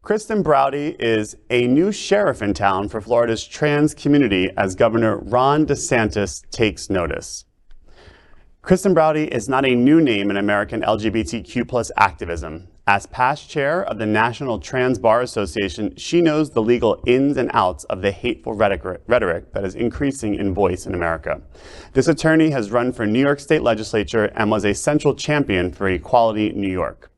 Kristen Browde is a new sheriff in town for Florida's trans community as Governor Ron DeSantis takes notice. Kristen Browde is not a new name in American LGBTQ+ activism. As past chair of the National Trans Bar Association, she knows the legal ins and outs of the hateful rhetoric that is increasing in voice in America. This attorney has run for New York State legislature and was a central champion for Equality New York.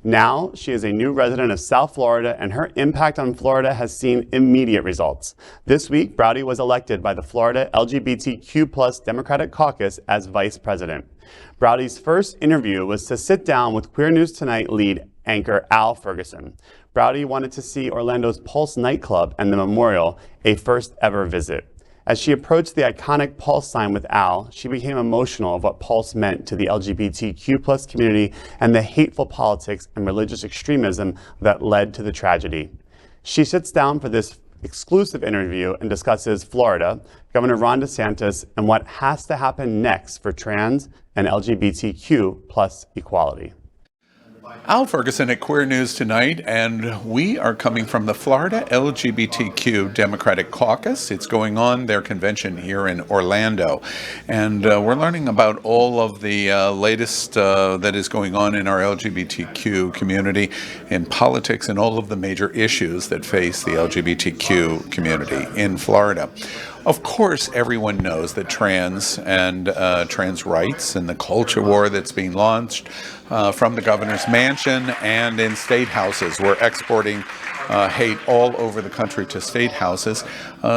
Now, she is a new resident of South Florida, and her impact on Florida has seen immediate results. This week, Browde was elected by the Florida LGBTQ+ Democratic Caucus as vice president. Browde's first interview was to sit down with Queer News Tonight lead anchor Al Ferguson. Browde wanted to see Orlando's Pulse nightclub and the memorial a first ever visit. As she approached the iconic Pulse sign with Al, she became emotional of what Pulse meant to the LGBTQ+ community and the hateful politics and religious extremism that led to the tragedy. She sits down for this exclusive interview and discusses Florida, Governor Ron DeSantis, and what has to happen next for trans and LGBTQ+ equality. Al Ferguson at Queer News Tonight, and we are coming from the Florida LGBTQ Democratic Caucus. It's going on their convention here in Orlando, and we're learning about all of the latest that is going on in our LGBTQ community, in politics, and all of the major issues that face the LGBTQ community in Florida. Of course, everyone knows that trans and trans rights and the culture war that's being launched from the governor's mansion and in state houses. We're exporting hate all over the country to state houses.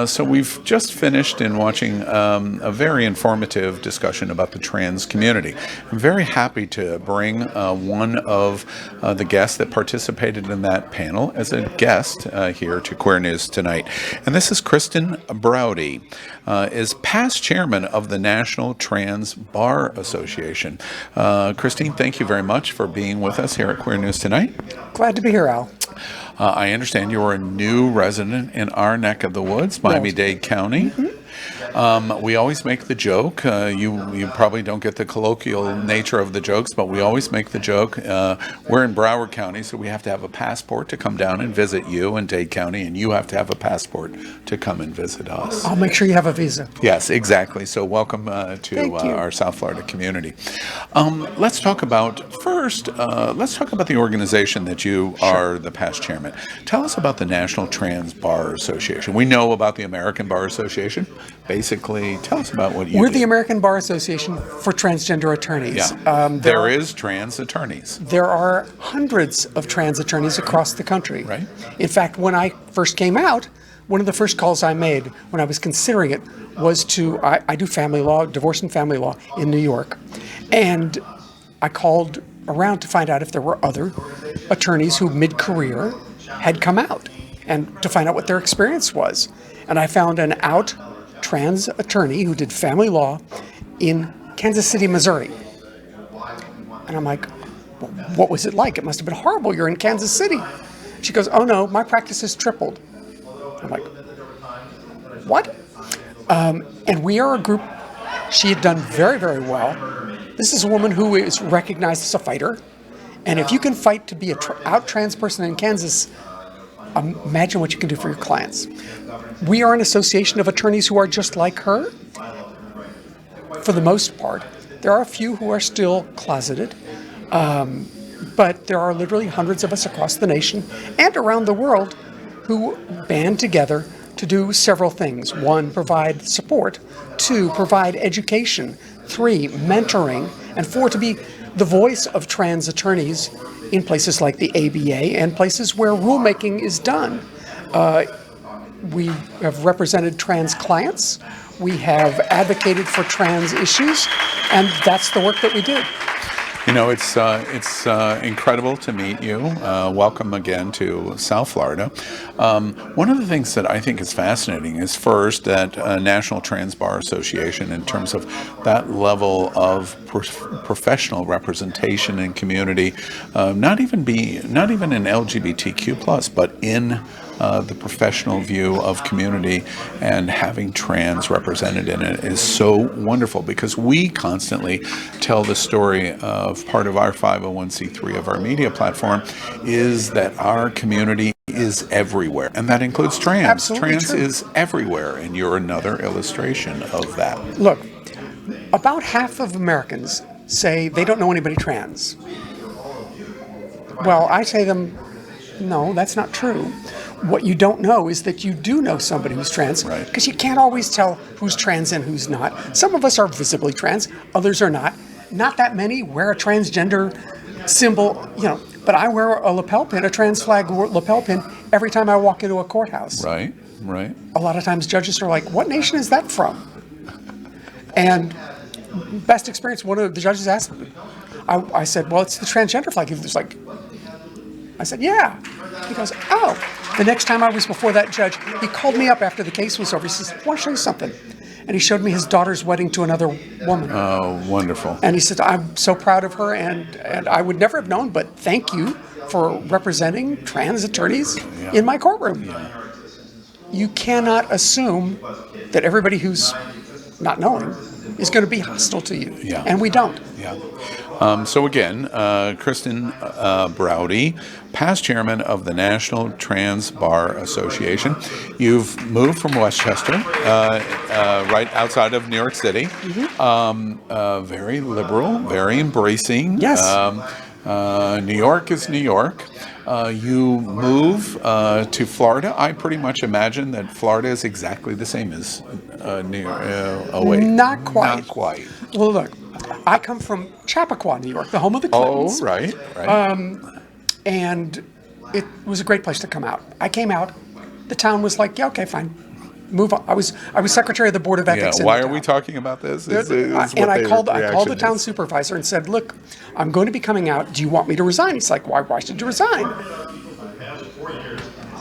So we've just finished in watching a very informative discussion about the trans community. I'm very happy to bring one of the guests that participated in that panel as a guest here to Queer News Tonight. And this is Kristen Browde, is past chairman of the National Trans Bar Association. Christine, thank you very much for being with us here at Queer News Tonight. Glad to be here, Al. I understand you're a new resident in our neck of the woods, Miami-Dade County. We always make the joke, you probably don't get the colloquial nature of the jokes, but we always make the joke, we're in Broward County, so we have to have a passport to come down and visit you in Dade County, and you have to have a passport to come and visit us. I'll make sure you have a visa. Yes, exactly. So welcome to our South Florida community. Let's talk about, let's talk about the organization that you are the past chairman. Tell us about the National Trans Bar Association. We know about the American Bar Association. Basically, tell us about what you We're do. the American Bar Association for transgender attorneys. Yeah. There is trans attorneys. There are hundreds of trans attorneys across the country. Right. In fact, when I first came out, one of the first calls I made when I was considering it was to, I do family law, divorce and family law in New York. And I called around to find out if there were other attorneys who mid-career had come out and to find out what their experience was. And I found an out trans attorney who did family law in Kansas City, Missouri. And I'm like, well, what was it like? It must have been horrible. You're in Kansas City. She goes, oh no, my practice has tripled. I'm like, what? And we are a group, she had done very, very well. This is a woman who is recognized as a fighter. And if you can fight to be an out trans person in Kansas, imagine what you can do for your clients. We are an association of attorneys who are just like her, for the most part. There are a few who are still closeted, but there are literally hundreds of us across the nation and around the world who band together to do several things. 1, provide support. 2, provide education. 3, mentoring. And 4, to be the voice of trans attorneys in places like the ABA and places where rulemaking is done. We have represented trans clients. We have advocated for trans issues, and that's the work that we do. You know, it's incredible to meet you. Welcome again to South Florida. One of the things that I think is fascinating is first that National Trans Bar Association, in terms of that level of professional representation in community, not even in LGBTQ+, but in the professional view of community and having trans represented in it is so wonderful, because we constantly tell the story of part of our 501c3 of our media platform is that our community is everywhere, and that includes trans. Absolutely Trans true. is everywhere, and you're another illustration of that. Look, about half of Americans say they don't know anybody trans. Well, I say to them, no, that's not true. What you don't know is that you do know somebody who's trans, Right. because you can't always tell who's trans and who's not. Some of us are visibly trans, others are not. Not that many wear a transgender symbol, but I wear a lapel pin, a trans flag lapel pin, every time I walk into a courthouse. Right, right. A lot of times judges are like, what nation is that from? And best experience, one of the judges asked me, I said, well, it's the transgender flag. He was like, I said, yeah. He goes, oh. The next time I was before that judge, he called me up after the case was over. He says, I want to show you something. And he showed me his daughter's wedding to another woman. Oh, wonderful. And he said, I'm so proud of her, and I would never have known, but thank you for representing trans attorneys in my courtroom. Yeah. You cannot assume that everybody who's not knowing is going to be hostile to you. Yeah. And we don't. Yeah. So again, Kristen Browde, past chairman of the National Trans Bar Association. You've moved from Westchester, right outside of New York City. Mm-hmm. Very liberal, very embracing. Yes. New York is New York. You move to Florida. I pretty much imagine that Florida is exactly the same as New York. Not quite. Not quite. Well, look, I come from Chappaqua, New York, the home of the Clintons. Oh, right. And it was a great place to come out. I came out. The town was like, yeah, okay, fine. Move on. I was secretary of the Board of Ethics. Yeah. Why are we talking about this? I called the town supervisor and said, look, I'm going to be coming out. Do you want me to resign? He's like, why should you resign?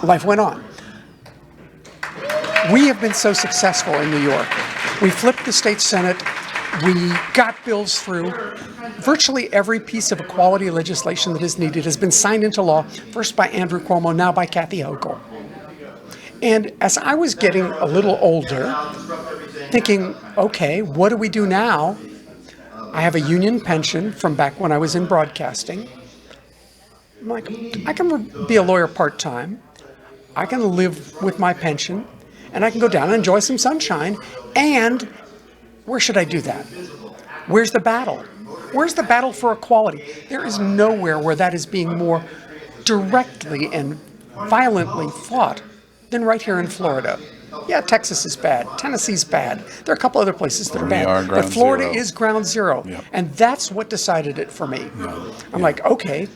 Life went on. We have been so successful in New York. We flipped the state Senate. We got bills through. Virtually every piece of equality legislation that is needed has been signed into law, first by Andrew Cuomo, now by Kathy Hochul. And as I was getting a little older, thinking, okay, what do we do now? I have a union pension from back when I was in broadcasting. I'm like, I can be a lawyer part-time. I can live with my pension, and I can go down and enjoy some sunshine. And where should I do that? Where's the battle? Where's the battle for equality? There is nowhere where that is being more directly and violently fought than right here in Florida. Yeah, Texas is bad. Tennessee's bad. There are a couple other places that are bad. But Florida is ground zero. Yep. And that's what decided it for me. I'm like, okay,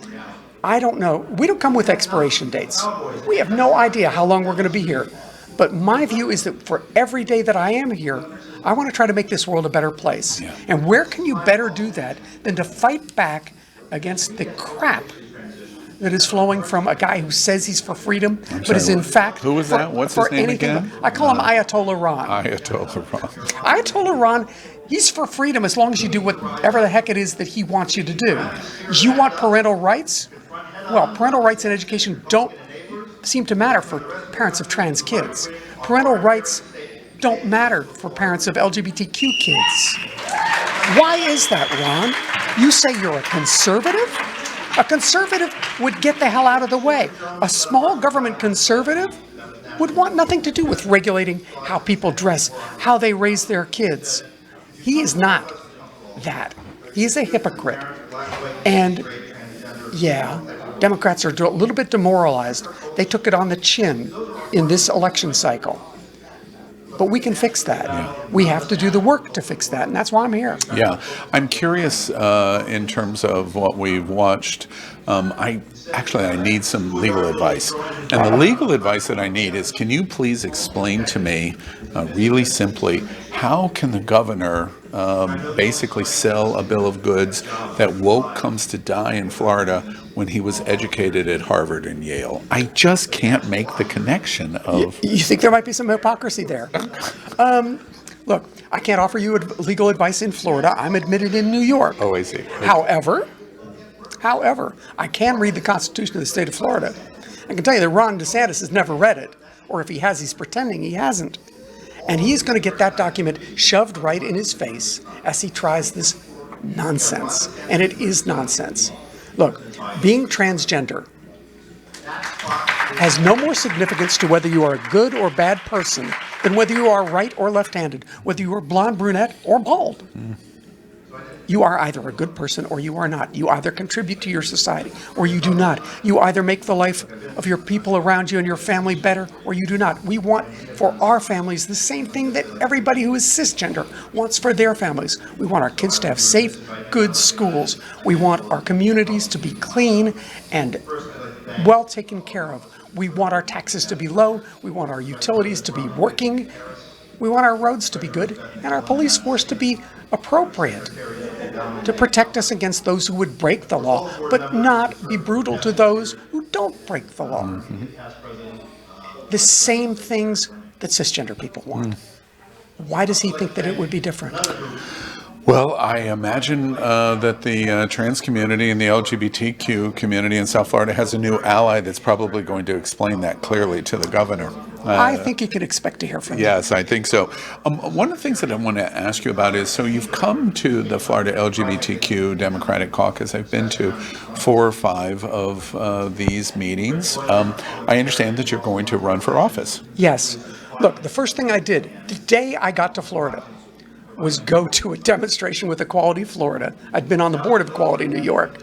I don't know. We don't come with expiration dates. We have no idea how long we're going to be here. But my view is that for every day that I am here, I want to try to make this world a better place. Yeah. And where can you better do that than to fight back against the crap that is flowing from a guy who says he's for freedom, but is in fact who was that? What's his name again? I call him Ayatollah Ron. Ayatollah Ron. Ayatollah Ron, he's for freedom as long as you do whatever the heck it is that he wants you to do. You want parental rights? Well, parental rights in education don't seem to matter for parents of trans kids. Parental rights don't matter for parents of LGBTQ kids. Why is that, Ron? You say you're a conservative? A conservative would get the hell out of the way. A small government conservative would want nothing to do with regulating how people dress, how they raise their kids. He is not that. He is a hypocrite. And yeah, Democrats are a little bit demoralized. They took it on the chin in this election cycle. But we can fix that. Yeah. We have to do the work to fix that, and that's why I'm here. Yeah. I'm curious in terms of what we've watched. I need some legal advice. And the legal advice that I need is, can you please explain to me really simply, how can the governor basically sell a bill of goods that woke comes to die in Florida when he was educated at Harvard and Yale? I just can't make the connection of... You think there might be some hypocrisy there? Look, I can't offer you legal advice in Florida. I'm admitted in New York. Oh, I see. Okay. However, I can read the Constitution of the state of Florida. I can tell you that Ron DeSantis has never read it, or if he has, he's pretending he hasn't. And he's going to get that document shoved right in his face as he tries this nonsense. And it is nonsense. Look, being transgender has no more significance to whether you are a good or bad person than whether you are right or left-handed, whether you are blonde, brunette, or bald. You are either a good person or you are not. You either contribute to your society or you do not. You either make the life of your people around you and your family better or you do not. We want for our families the same thing that everybody who is cisgender wants for their families. We want our kids to have safe, good schools. We want our communities to be clean and well taken care of. We want our taxes to be low. We want our utilities to be working. We want our roads to be good and our police force to be appropriate, to protect us against those who would break the law, but not be brutal to those who don't break the law. The same things that cisgender people want. Why does he think that it would be different? Well, I imagine that the trans community and the LGBTQ community in South Florida has a new ally that's probably going to explain that clearly to the governor. I think you can expect to hear from him. Yes, I think so. One of the things that I want to ask you about is, so you've come to the Florida LGBTQ Democratic Caucus. I've been to 4 or 5 of these meetings. I understand that you're going to run for office. Yes. Look, the first thing I did, the day I got to Florida, was go to a demonstration with Equality Florida. I'd been on the board of Equality New York.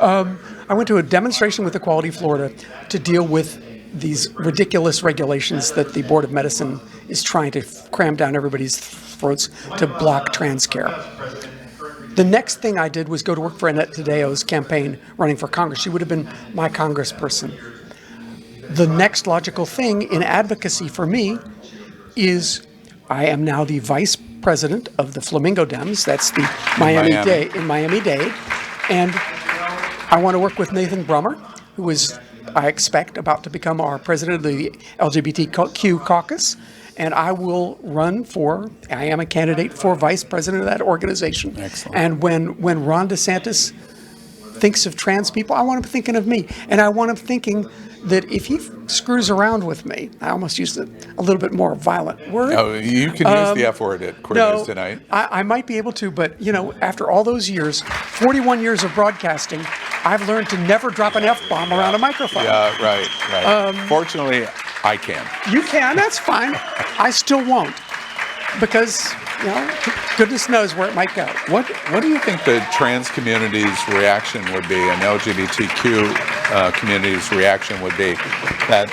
I went to a demonstration with Equality Florida to deal with these ridiculous regulations that the Board of Medicine is trying to cram down everybody's throats to block trans care. The next thing I did was go to work for Annette Tadeo's campaign running for Congress. She would have been my congressperson. The next logical thing in advocacy for me is I am now the vice president of the Flamingo Dems. That's the Miami-Dade. And I want to work with Nathan Brummer, who is, I expect, about to become our president of the LGBTQ Caucus. And I will I am a candidate for vice president of that organization. Excellent. And when Ron DeSantis thinks of trans people, I want him thinking of me. And I want him thinking that if he screws around with me, I almost used a little bit more violent word. Oh, you can use the F word at Queer News Tonight. I might be able to, but after all those years, 41 years of broadcasting, I've learned to never drop an F-bomb around a microphone. Yeah, right. Fortunately, I can. You can, that's fine. I still won't. Because, goodness knows where it might go. What do you think the trans community's reaction would be, and LGBTQ community's reaction would be, that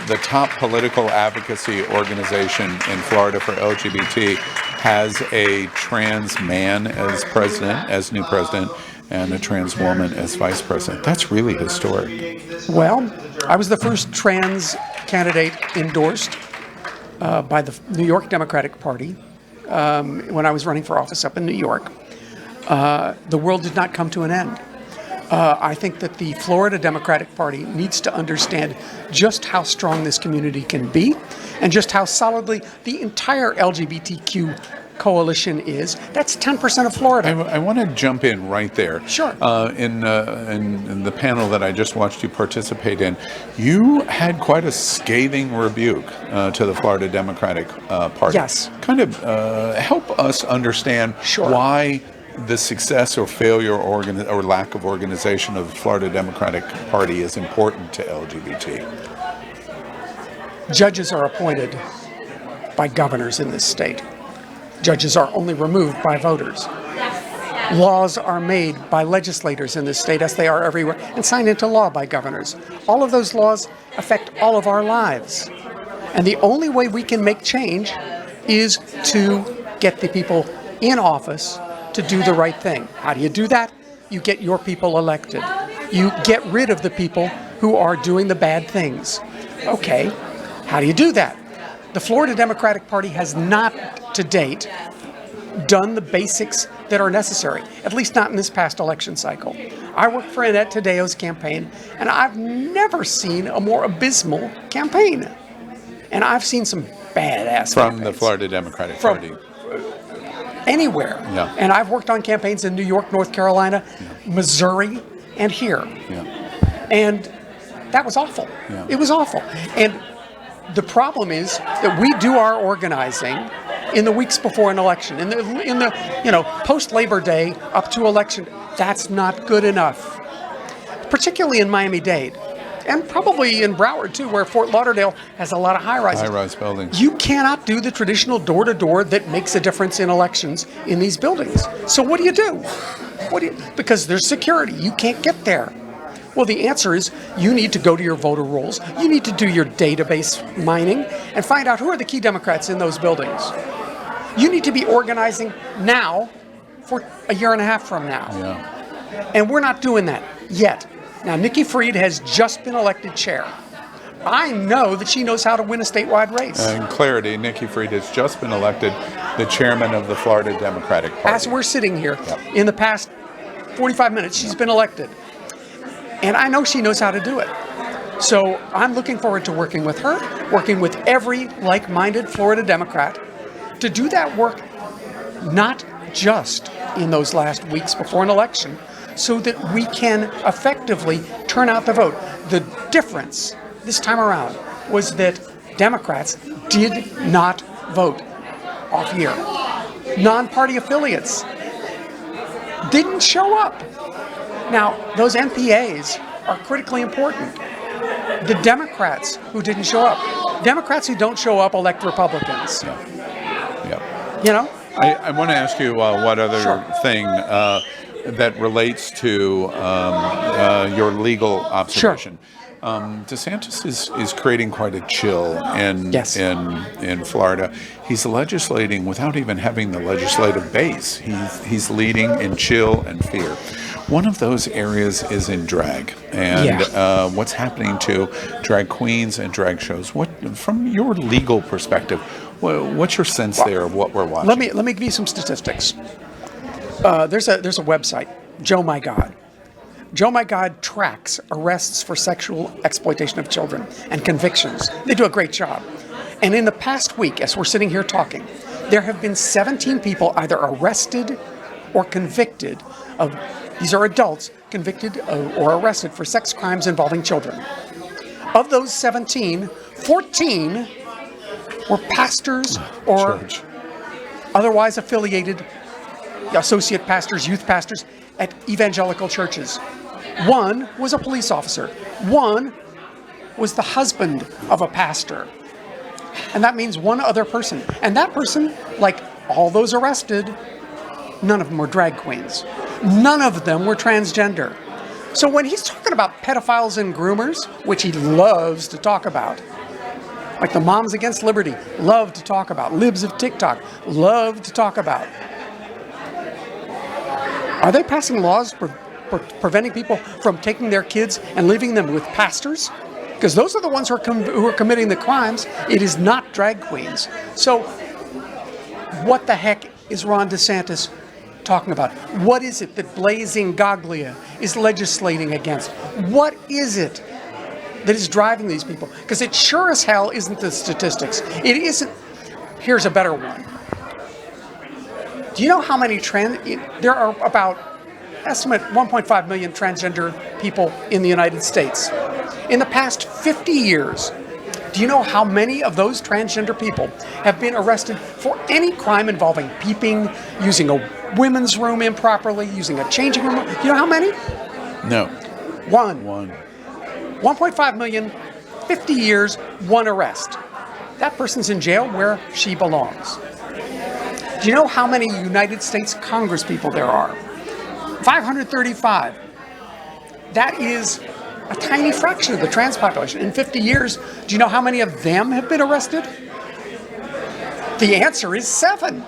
the top political advocacy organization in Florida for LGBT has a trans man as president, as new president, and a trans woman as vice president? That's really historic. Well, I was the first trans candidate endorsed by the New York Democratic Party when I was running for office up in New York. The world did not come to an end. I think that the Florida Democratic Party needs to understand just how strong this community can be and just how solidly the entire LGBTQ coalition is. That's 10% of Florida. I want to jump in right there. Sure. In the panel that I just watched you participate in, you had quite a scathing rebuke to the Florida Democratic Party. Yes. Kind of help us understand why the success or failure or lack of organization of the Florida Democratic Party is important to LGBT. Judges are appointed by governors in this state. Judges are only removed by voters. Laws are made by legislators in this state, as they are everywhere, and signed into law by governors. All of those laws affect all of our lives. And the only way we can make change is to get the people in office to do the right thing. How do you do that? You get your people elected. You get rid of the people who are doing the bad things. Okay, how do you do that? The Florida Democratic Party has not, to date, done the basics that are necessary, at least not in this past election cycle. I worked for Annette Tadeo's campaign, and I've never seen a more abysmal campaign. And I've seen some badass From the Florida Democratic Party. Anywhere. Yeah. And I've worked on campaigns in New York, North Carolina, Missouri, and here. Yeah. And that was awful. Yeah. It was awful. And the problem is that we do our organizing in the weeks before an election, in the post Labor Day up to election. That's not good enough. Particularly in Miami-Dade. and probably in Broward too, where Fort Lauderdale has a lot of high-rises. High-rise buildings. You cannot do the traditional door-to-door that makes a difference in elections in these buildings. So what do? Because there's security. You can't get there. Well, the answer is you need to go to your voter rolls. You need to do your database mining and find out who are the key Democrats in those buildings. You need to be organizing now for a year and a half from now. Yeah. And we're not doing that yet. Now, Nikki Fried has just been elected chair. I know that she knows how to win a statewide race. In clarity, Nikki Fried has just been elected the chairman of the Florida Democratic Party. As we're sitting here, in the past 45 minutes, she's been elected. And I know she knows how to do it. So I'm looking forward to working with her, working with every like-minded Florida Democrat to do that work, not just in those last weeks before an election, so that we can effectively turn out the vote. The difference this time around was that Democrats did not vote off year. Non-party affiliates didn't show up. Now, those MPAs are critically important. The Democrats who didn't show up, Democrats who don't show up elect Republicans. Yeah. You know? I want to ask you what other Sure. thing that relates to your legal observation. DeSantis is creating quite a chill in Florida. He's legislating without even having the legislative base. He's leading in chill and fear. One of those areas is in drag, and what's happening to drag queens and drag shows. What, from your legal perspective, what's your sense there of what we're watching? Let me give you some statistics. There's a website, Joe My God. Joe My God tracks arrests for sexual exploitation of children and convictions. They do a great job. And in the past week, as we're sitting here talking, there have been 17 people either arrested or convicted of, these are adults, convicted or arrested for sex crimes involving children. Of those 17, 14 were pastors or otherwise affiliated associate pastors, youth pastors at evangelical churches. One was a police officer. One was the husband of a pastor. And that means one other person. And that person, like all those arrested, none of them were drag queens. None of them were transgender. So when he's talking about pedophiles and groomers, which he loves to talk about, like the Moms Against Liberty love to talk about, libs of TikTok love to talk about, are they passing laws preventing people from taking their kids and leaving them with pastors? Because those are the ones who are committing the crimes. It is not drag queens. So what the heck is Ron DeSantis talking about? What is it that Blazing Goglia is legislating against? What is it that is driving these people? Because it sure as hell isn't the statistics. It isn't. Here's a better one. Do you know how many there are about, estimate 1.5 million transgender people in the United States. In the past 50 years, do you know how many of those transgender people have been arrested for any crime involving peeping, using a women's room improperly, using a changing room? Do you know how many? No. One. 1.5 million, 50 years, one arrest. That person's in jail where she belongs. Do you know how many United States congresspeople there are? 535. That is a tiny fraction of the trans population. In 50 years, do you know how many of them have been arrested? The answer is 7.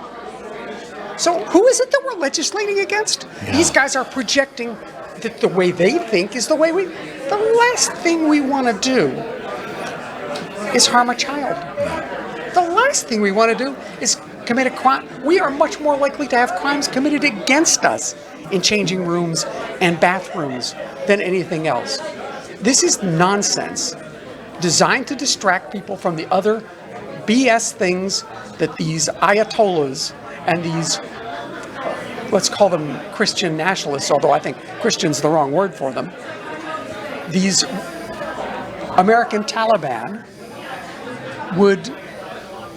So who is it that we're legislating against? Yeah. These guys are projecting that the way they think is the way the last thing we want to do is harm a child. The last thing we want to do is commit a crime. We are much more likely to have crimes committed against us in changing rooms and bathrooms than anything else. This is nonsense designed to distract people from the other BS things that these ayatollahs and these, let's call them Christian nationalists, although I think Christian's the wrong word for them, these American Taliban would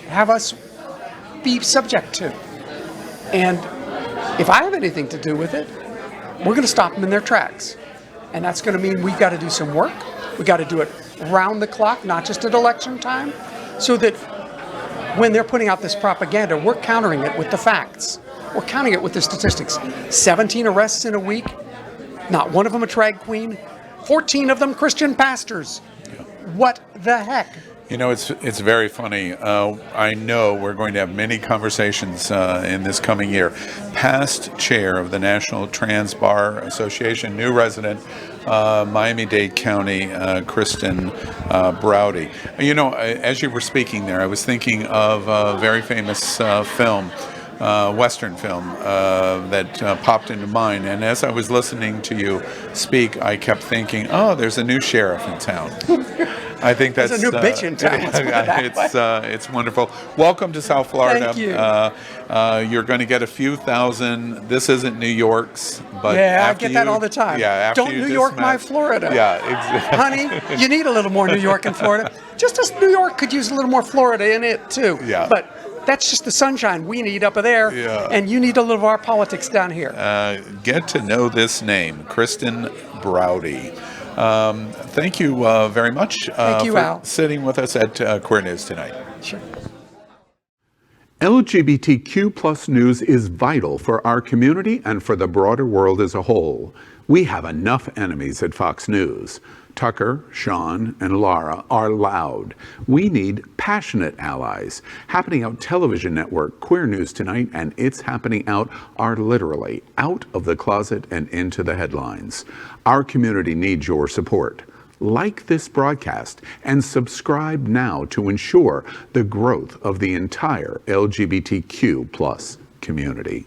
have us be subject to. And if I have anything to do with it, we're going to stop them in their tracks. And that's going to mean we've got to do some work. We got to do it round the clock, not just at election time, so that when they're putting out this propaganda, we're countering it with the facts. We're counting it with the statistics. 17 arrests in a week, not one of them a drag queen, 14 of them Christian pastors. What the heck? You know, it's very funny. I know we're going to have many conversations in this coming year. Past chair of the National Trans Bar Association, new resident, Miami-Dade County, Kristen Browde. You know, as you were speaking there, I was thinking of a very famous film, Western film that popped into mind. And as I was listening to you speak, I kept thinking, oh, there's a new sheriff in town. I think that's a new bitch in town. It's wonderful. Welcome to South Florida. Thank you. You're going to get a few thousand. This isn't New York's, but yeah, I get that all the time. Yeah, don't New York my Florida. Yeah, exactly. Honey, you need a little more New York in Florida. Just as New York could use a little more Florida in it too. Yeah. But that's just the sunshine we need up there, and you need a little of our politics down here. Get to know this name, Kristen Browde. Thank you very much Thank you, for Al. sitting with us at Queer News tonight. Sure. LGBTQ plus news is vital for our community and for the broader world as a whole. We have enough enemies at Fox News. Tucker, Sean, and Laura are loud. We need passionate allies. Happening Out television network, Queer News Tonight, and It's Happening Out are literally out of the closet and into the headlines. Our community needs your support. Like this broadcast and subscribe now to ensure the growth of the entire LGBTQ plus community.